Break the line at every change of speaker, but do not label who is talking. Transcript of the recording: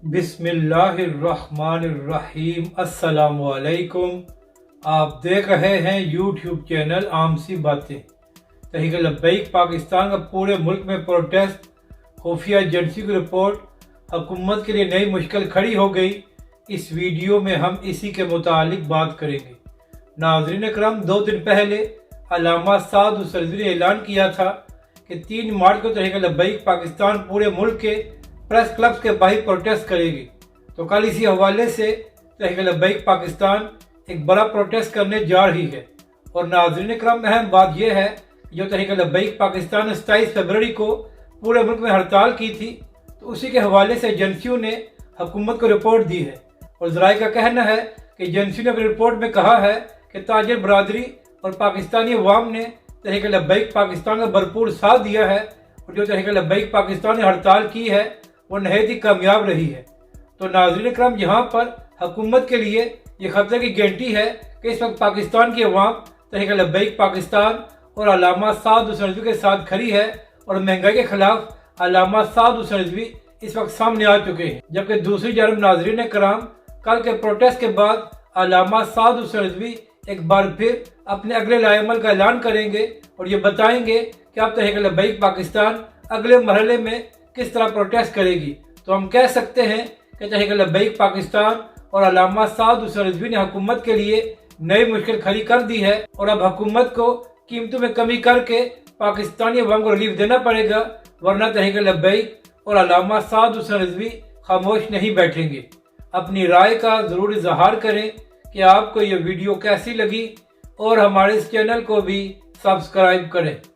बिस्मिल्लाहिर्रहमानिर्रहीम। अस्सलाम वालेकुम। आप देख रहे हैं यूट्यूब चैनल आम सी बातें। तहरीक लब्बैक पाकिस्तान का पूरे मुल्क में प्रोटेस्ट, खुफिया एजेंसी की रिपोर्ट, हुकूमत के लिए नई मुश्किल खड़ी हो गई। इस वीडियो में हम इसी के मुतालिक बात करेंगे। नाज़रीन करम, 2 दिन पहले अल्लामा साद उसरवी ने ऐलान किया था कि 3 मार्च को तहरीक लब्बैक पाकिस्तान पूरे मुल्क के प्रेस क्लब्स के बाहर प्रोटेस्ट करेगी। तो कल इसी हवाले से तहरीक लब्बैक पाकिस्तान एक बड़ा प्रोटेस्ट करने जा रही है। और नाज़रीन करम, अहम बात यह है कि जो तहरीक लब्बैक पाकिस्तान ने 27 फरवरी को पूरे मुल्क में हड़ताल की थी, तो उसी के हवाले से एजेंसियों ने हुकूमत को रिपोर्ट दी है। और ज़राए का कहना है कि एजेंसी ने अपनी रिपोर्ट में कहा है कि ताजिर बरादरी और पाकिस्तानी अवाम ने तहरीक लब्बैक पाकिस्तान का भरपूर साथ दिया है और जो तहरीक लब्बैक पाकिस्तान ने हड़ताल की है वो नहायत ही कामयाब रही है। तो नाज़रीन करम, यहाँ पर हुकूमत के लिए ये खतरे की गारंटी है कि इस वक्त पाकिस्तान की अवाम तहरीक लब्बैक पाकिस्तान और अल्लामा साद उसरवी के साथ खड़ी है और महंगाई के खिलाफ अल्लामा साद उसरवी इस वक्त सामने आ चुके हैं। जबकि दूसरी जानब नाज़रीन कराम, कल के प्रोटेस्ट के बाद अल्लामा साद उसरवी एक बार फिर अपने अगले लाएमल का ऐलान करेंगे और ये बताएंगे कि अब तहरीक लब्बैक पाकिस्तान अगले मरहले में किस तरह प्रोटेस्ट करेगी। तो हम कह सकते हैं कि तहरीक लब्बैक पाकिस्तान और अल्लामा साद उसरवी ने हुकूमत के लिए नई मुश्किल खड़ी कर दी है और अब हुकूमत को कीमतों में कमी करके पाकिस्तानी अवाम को रिलीफ देना पड़ेगा, वरना तहरीक लब्बैक और अल्लामा साद उसरवी खामोश नहीं बैठेंगे। अपनी राय का ज़रूर इजहार करें कि आपको ये वीडियो कैसी लगी और हमारे इस चैनल को भी सब्सक्राइब करें।